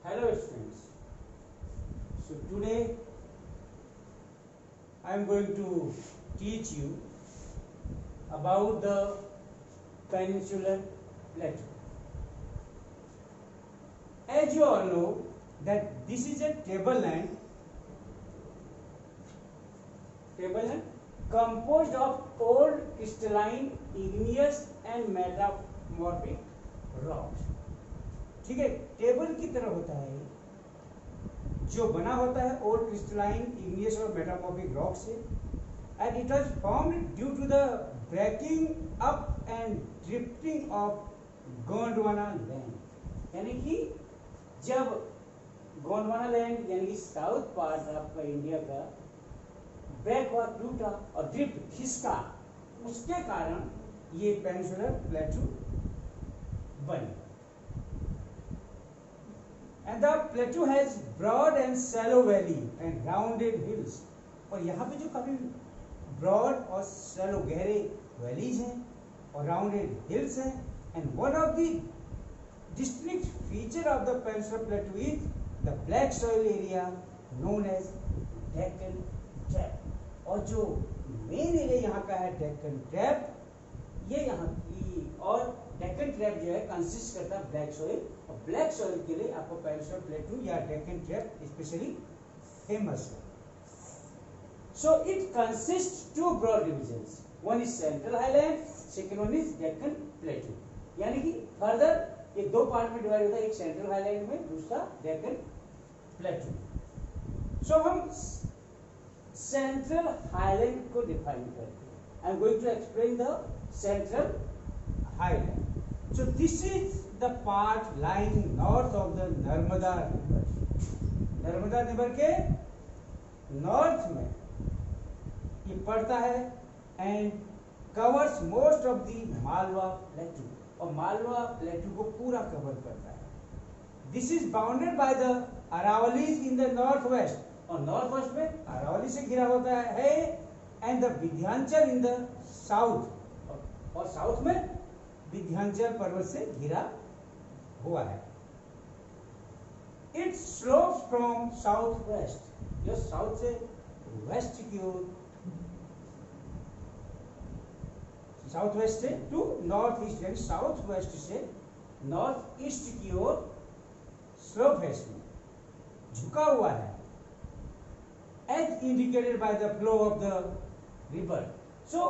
Hello students. So today I am going to teach you about the peninsular plateau. As you all know that this is a tableland composed of old crystalline, igneous and metamorphic rocks. ठीक है, table की तरह होता है जो बना होता है ओल्ड क्रिस्टलाइन, इग्नियस और मेटामॉर्फिक रॉक से, and it was formed due to the breaking up and drifting of Gondwana land. यानी कि जब गोंडवाना लैंड यानी कि साउथ पार्ट आपका इंडिया का ब्रेक हुआ, टूटा और ड्रिफ्ट खिसका, उसके कारण ये पेनिनसुलर प्लेटू बनी। And the plateau has broad and shallow valley and rounded hills। और यहाँ पे जो काफी broad और shallow गहरे valleys हैं और rounded hills हैं, and one of the distinct feature of the peninsular plateau is the black soil area known as Deccan Trap। और जो main area यहाँ का है Deccan Trap, ये यहाँ की, और डेक्कन ट्रैप जो है कंसिस्ट करता है ब्लैक सॉइल, और ब्लैक सॉइल के लिए आपको पेनिनसुलर प्लेटू या डेक्कन ट्रैप स्पेशली फेमस है। So it consist two broad divisions, one is central highland, second one is Deccan plateau. यानी कि फर्दर ये दो पार्ट में डिवाइड होता है, एक सेंट्रल हाईलैंड में, दूसरा डेक्कन प्लेटू। सो हम सेंट्रल हाईलैंड को डिफाइन करते हैं। I am going to explain the central highland. So this is the part lying north of the Narmada river. Narmada river के नॉर्थ में ये पड़ता है and covers most of the Malwa प्लेटू, और मालवा प्लेटू को पूरा कवर करता है। This is bounded by the Aravallis in the north west, और नॉर्थ वेस्ट में अरावली से घिरा होता है, and the Vindhyachal in the south, और साउथ में विंध्याचल पर्वत से घिरा हुआ है। It slopes from south west, जो साउथ से वेस्ट की ओर, साउथ वेस्ट से टू नॉर्थ ईस्ट, यानी साउथ वेस्ट से नॉर्थ ईस्ट की ओर स्लोप है, इसमें झुका हुआ है, as indicated by the flow of the river. So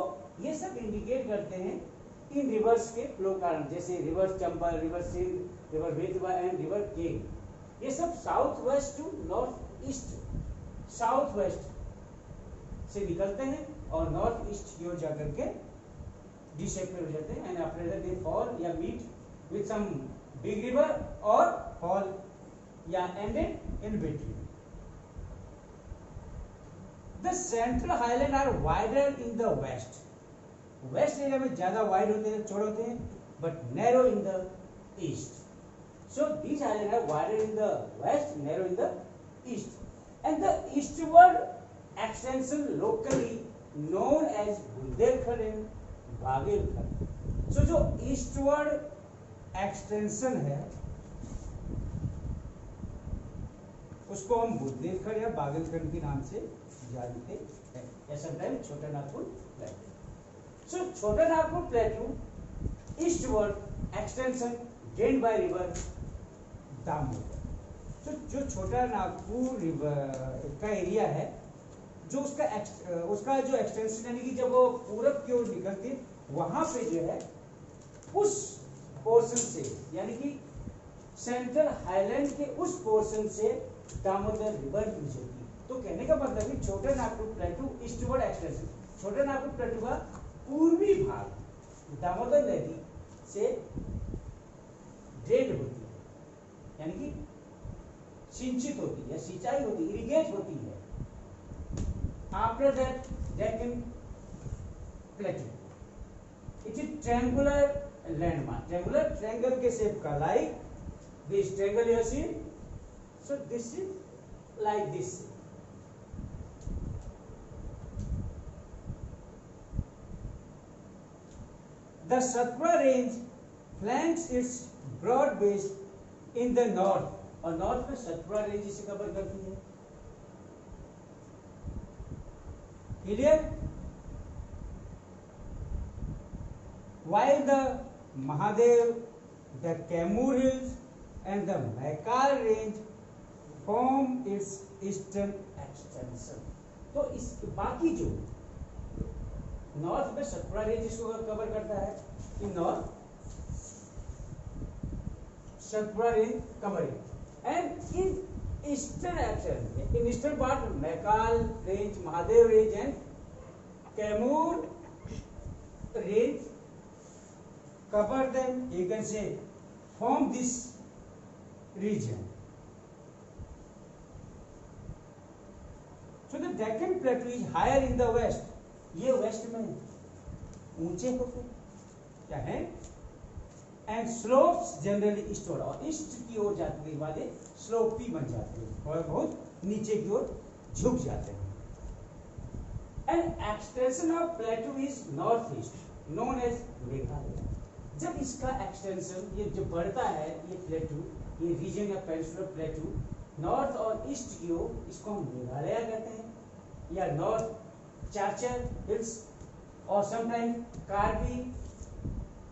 ये सब इंडिकेट करते हैं इन रिवर्स के फ्लो कारण, जैसे river Chambal, river Sindh, river Betwa and river Ken. ये सब south west to north east, south west से निकलते हैं और नॉर्थ ईस्ट की ओर जाकर के डिसेप्ट हो जाते हैं, and after that they fall या meet with some big river और फॉल या ended in between. The central highland are wider in the west, west area में ज्यादा वाइड होते हैं, चौड़े होते हैं, but narrow in the east. So these island are wider in the west, narrow in the east, and the eastward extension locally known as Bundelkhand and Baghelkhand. So जो eastward extension है उसको हम बुंदेलखंड या बागेलखंड के नाम से जानते हैं, या समटाइम छोटा नागपुर प्लेटू। So छोटा Nagpur प्लेटू eastward extension gained by river Damodar. तो जो छोटा नागपुर रिवर का एरिया है, जो उसका जो एक्सटेंशन यानी कि जब वो पूरब की ओर निकलती है, वहां पे जो है उस पोर्शन से, यानी कि सेंट्रल हाईलैंड के उस पोर्शन से दामोदर रिवर यूज होती है। तो कहने का मतलब है छोटा नागपुर प्लेटू ईस्टवर्ड एक्सटेंशन, छोटा नागपुर प्लेटू का पूर्वी भाग दामोदर नदी से ड्रेन होती है, यानी कि सिंचित होती है, सिंचाई होती है, इरिगेट होती है। After that Deccan plateau, it is triangular landmark, triangular triangle के शेप का, like this triangle you see. So this is like this. The Satpura range flanks its broad base in the north और north में Satpura range इसे cover करती है। Clear? While the Mahadev, the Kaimur Hills and the Maikal Range form its eastern extension. तो इस बाकी जो north में सतपुड़ा रेंज इसको कवर करता है, in north Satpura range covering and in eastern action, in eastern part Maikal range, Mahadev range and Kaimur range cover them, you can say form this region. So the Deccan Plateau is higher in the west. ये waste में ऊंचे होते क्या है, and slopes generally eastward, और east की ओर जाते के बाद स्लोपी बन जाते हैं और बहुत नीचे की ओर झुक जाते हैं। And extension of plateau is north east known as Meghalaya. जब इसका एक्सटेंशन ये जो बढ़ता है, ये प्लेटू, ये रीजन या पेनिनसुलर प्लेटू नॉर्थ और ईस्ट की ओर, इसको हम मेघालय कहते हैं या नॉर्थ चार्चर हिल्स और sometime Karbi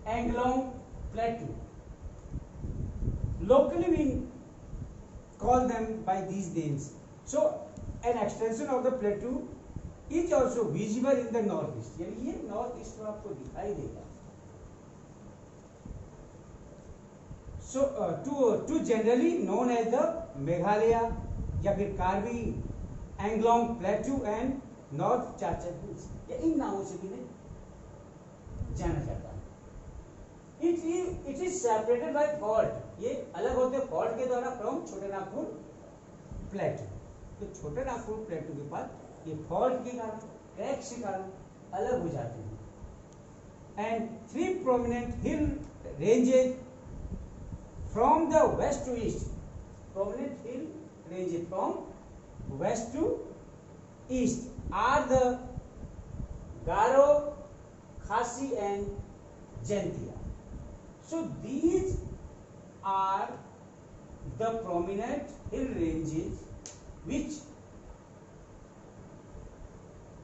Anglong प्लेटू। Locally we call them by these names. So an extension of the plateau is also visible in the northeast, यानी ये नॉर्थ ईस्ट में आपको दिखाई देगा। So to generally known as the Meghalaya या फिर Karbi Anglong plateau and north Cachar hills, या इन नामों से भी जाना जाता है। It is separated by fault, ये अलग होते हैं फॉल्ट के द्वारा फ्रॉम छोटे नागपुर प्लेटू। तो छोटे नागपुर प्लेटू के पास ये फॉल्ट के कारण, क्रैक्स के कारण अलग हो जाते हैं। And 3 prominent hill ranges from the west to east, prominent hill ranges from west to east are the Garo, Khasi and Jaintia. So these are the prominent hill ranges which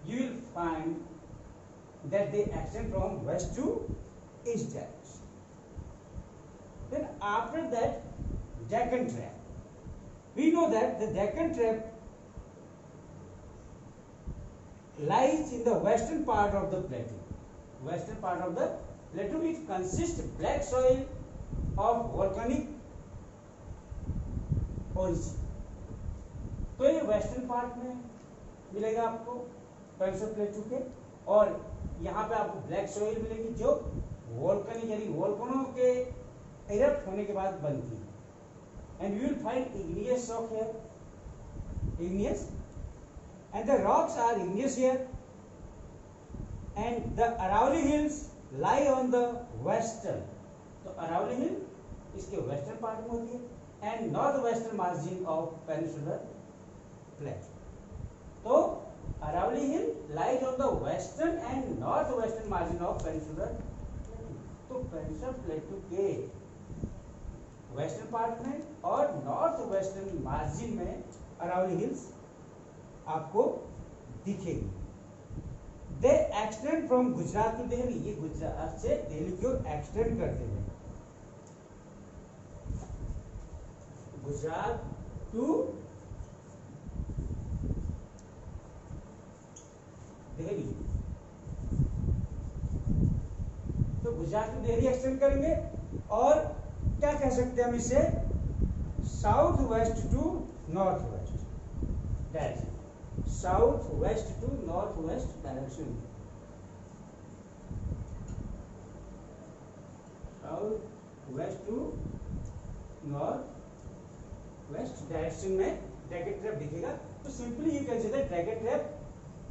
you will find that they extend from west to east direction. Then after that, Deccan Trap. We know that the Deccan Trap lies in the western part of the plateau. Western part of the plateau, which consists of black soil of volcanic origin. तो ये western part में मिलेगा आपको peninsular प्लेटू के, और यहाँ पे आपको ब्लैक सॉइल मिलेगी जो वोल्केनिक यानी वोल्केनो के इरप्ट होने के बाद बनती है। And you will find igneous rock here, igneous, and the rocks are igneous here, and the Aravalli hills lie on the western, तो अरावली हिल इसके वेस्टर्न पार्ट में होती है, and north western margin of peninsular plateau. तो Aravalli hill lies on the western and north western margin of peninsular plateau. तो peninsular प्लेटू के western part में और नॉर्थ वेस्टर्न मार्जिन में अरावली हिल्स आपको दिखेगी। They extend from Gujarat to Delhi, ये गुजरात से दिल्ली की ओर एक्सटेंड करते हैं। गुजरात टू दिल्ली, तो गुजरात टू दिल्ली एक्सटेंड करेंगे, और क्या कह सकते हैं हम इसे, south west to north west direction, south west to north west direction, south west to north west direction में ड्रैगन ट्रैप दिखेगा। तो simply you can say that dragon trap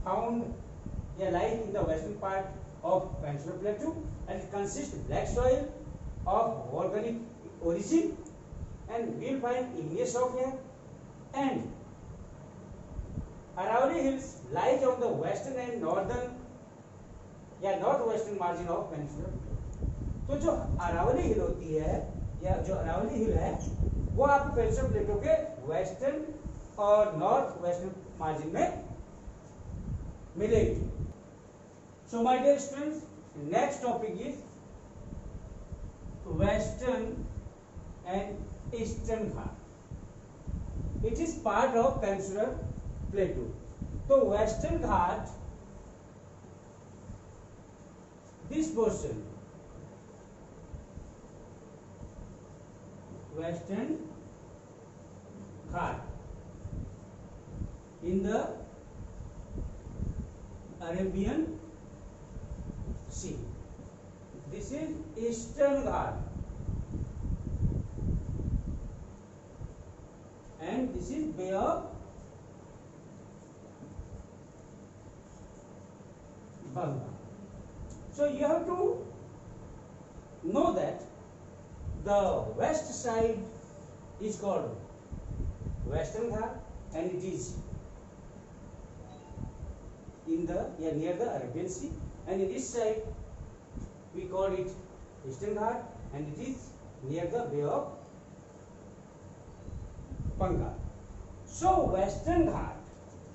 found या like in the western part of peninsular plateau, and it consists of black soil of volcanic origin, and we will find igneous rock here, and Aravalli Hills lies on the western and northern या northwestern margin of peninsular plateau। तो जो अरावली हिल होती है या जो अरावली हिल है वो आपको पेंसिल प्लेटों के वेस्टर्न और नॉर्थ वेस्टर्न मार्जिन में मिलेगी। So my dear students, next topic is western and eastern Ghat. It is part of peninsular plateau. तो western Ghat, this portion, western Ghat in the Arabian Sea. This is Eastern Ghat and this is Bay of Bengal. So you have to know that the west side is called Western Ghat and it is in the near the Arabian Sea, and in this side we call it Eastern Ghat and it is near the Bay of Bengal. So Western Ghat,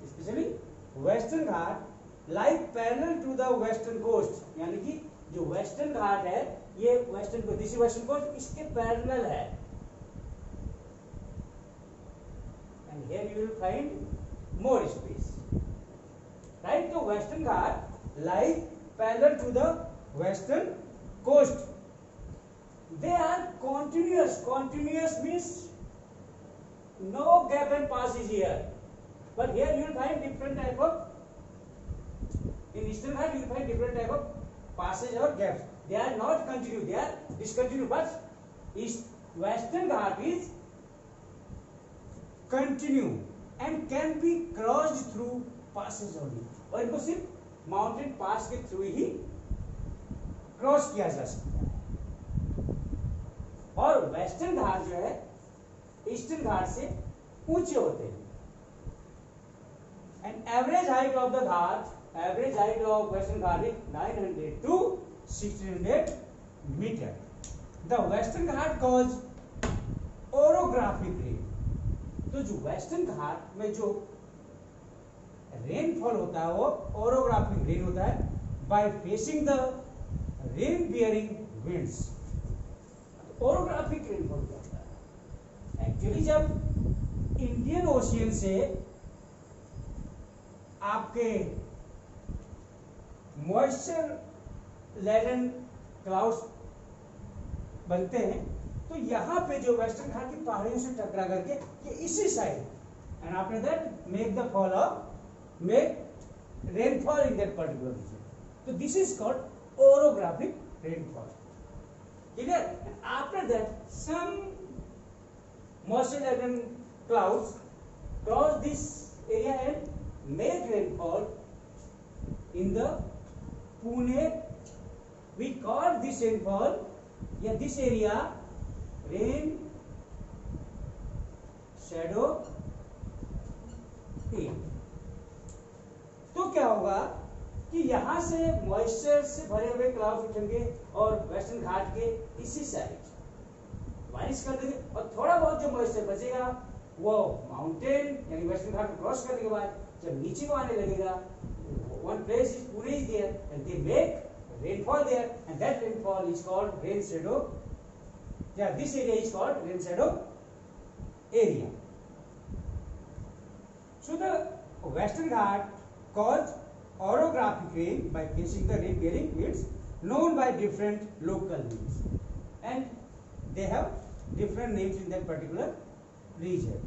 especially Western Ghat, lie parallel to the western coast. यानी कि जो Western Ghat है ये western coast, this is western coast, इसके parallel है, and here you will find more space. Right, so Western Ghat lies parallel to the western coast. They are continuous. Continuous means no gap and passage here. But here you will find different type of. In Eastern Ghat you will find different type of passage or gaps. They are not continuous. They are discontinuous. But Western Ghat is continue and can be crossed through passes only. और इनको सिर्फ mountain pass के through ही cross किया जा सकता है। और western घाट जो है ईस्टर्न घाट से ऊंचे होते हैं। And average height of the ghat, average height of western ghat is 900 to 1600 meter. The western ghat cause orographic rain. तो जो वेस्टर्न घाट में जो रेनफॉल होता है वो ओरोग्राफिक रेन होता है by facing the rain bearing winds. Orographic rainfall होता है एक्चुअली जब इंडियन ओशियन से आपके मॉइस्चर लेडन क्लाउड्स बनते हैं तो यहाँ पे जो वेस्टर्न घाट की पहाड़ियों से टकरा करके ये इसी side and after that make the fall of make rainfall in that particular region. So this is called orographic rainfall. Clear? And after that, some moisture-laden clouds cross this area and make rainfall in the Pune. We call this rainfall, this area, rain shadow area. तो क्या होगा कि यहां से moisture से भरे हुए clouds उठेंगे और वेस्टर्न घाट के इसी साइड बारिश कर देंगे और थोड़ा बहुत जो मॉइस्चर बचेगा वो माउंटेन यानी वेस्टर्न घाट को क्रॉस करने के बाद जब नीचे को आने लगेगा, one place is Pune is there and they make rainfall there and that rainfall is called rain shadow, या this area is called rain shadow area. So the Western Ghat cause orographic rain by facing the rain bearing winds known by different local names, and they have different names in that particular region.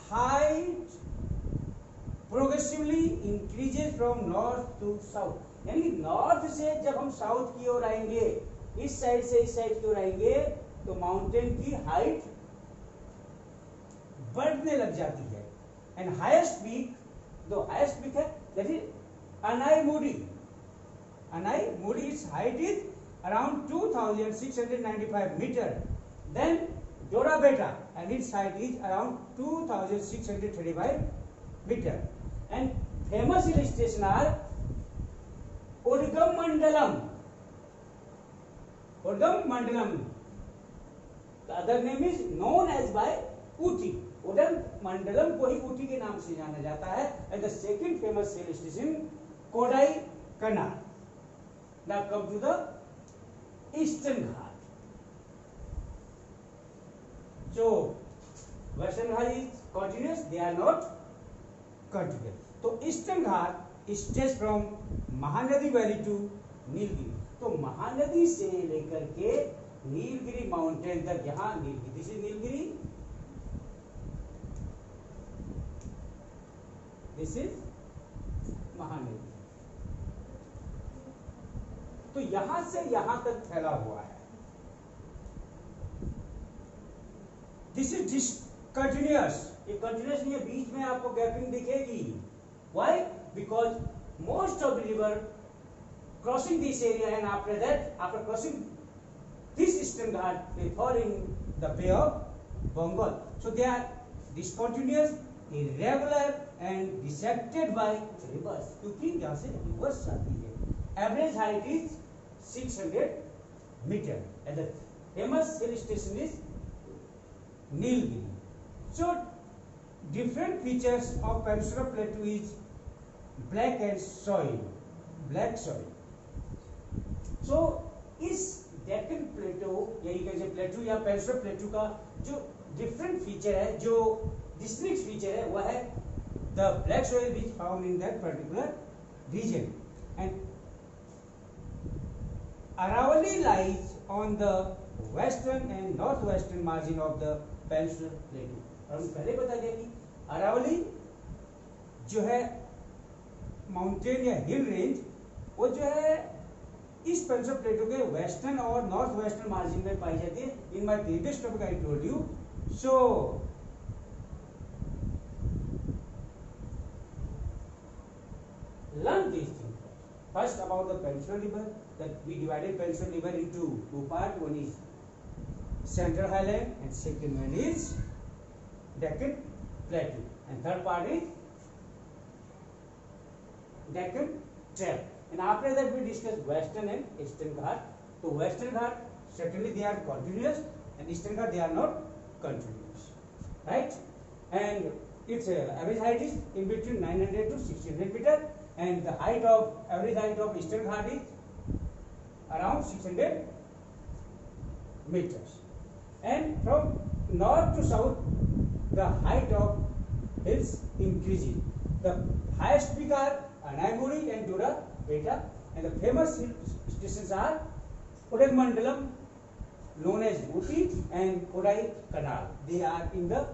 Height progressively increases from north to south, यानी north से जब हम south की ओर आएंगे, इस side से इस side की ओर आएंगे तो माउंटेन की हाइट बढ़ने लग जाती है. एंड हाईएस्ट पीक, दो हाईएस्ट पीक है that is Anaimudi. Anaimudi its height is around 2695 meter. Then Jorabeta and its height is around 2635 meter. And famous hill stations are Udgam Mandalam. Other name is known as by Ooty, Udagamandalam को ही ऊटी के नाम से जाना जाता है। And the second famous hill station Kodaikanal. Now come to the eastern ghat. So Western Ghat is continuous, they are not continuous. तो eastern ghat stretch from Mahanadi valley to Nilgiri. तो महानदी से लेकर के नीलगिरी माउंटेन तक, यहाँ Nilgiri, this is Nilgiri, this is Mahanadi. तो यहां से यहां तक फैला हुआ है। दिस इज डिसकंटिन्यूअस, ये कंटिन्यूअस नहीं है, बीच में आपको गैपिंग दिखेगी। Why? Because most of the river crossing this area and after that, after crossing this eastern ghat, they fall in the bay of Bengal. So they are discontinuous, irregular and dissected by rivers, क्योंकि यहाँ से rivers आती है। Average height is 600 meter and the famous hill station is Nilgiri. So different features of Peninsula Plateau is black and soil, black soil. So इस डेक्कन प्लेटो या प्लेटो या peninsula प्लेटो का जो डिफरेंट फीचर है, जो डिस्टिंक्ट फीचर है, वह है the black soil which found in that particular region. And Aravalli lies on the western and northwestern margin of the Peninsula Plateau. और हम पहले बता दिया कि अरावली जो है माउंटेन या हिल रेंज, वो जो है इस पेनिnsula प्लेटो के वेस्टर्न और नॉर्थ वेस्टर्न मार्जिन में पाई जाती है। In my previous topic I told you. So learn these things. First about the Peninsula River, that we divided Peninsula River into two parts. One is Central Highland and second one is Deccan Plateau, and third part is Deccan Tract. And after that we discussed Western and Eastern Ghat. So Western Ghat certainly they are continuous, and Eastern Ghat they are not continuous, right? And its average height is in between 900 to 1600 meter, and the height of average height of Eastern Ghat is around 600 meters. And from north to south, the height of hills increases. The highest peak are Anaimuri and Dura Beta, and the famous hill stations are Udagmandalam, known as Uti, and Kodai Canal. They are in the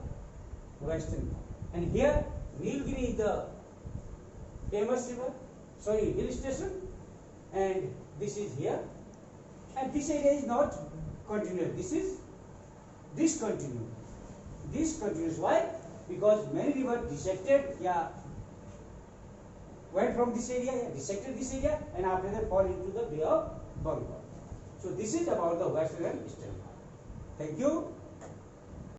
western part. And here Nilgiri is the famous river, sorry, hill station, and this is here. And this area is not continuous. This is discontinuous. Discontinuous. Why? Because many rivers dissected, went from this area, dissected this area, and after that fall into the Bay of Bengal. So this is about the western and eastern part. Thank you.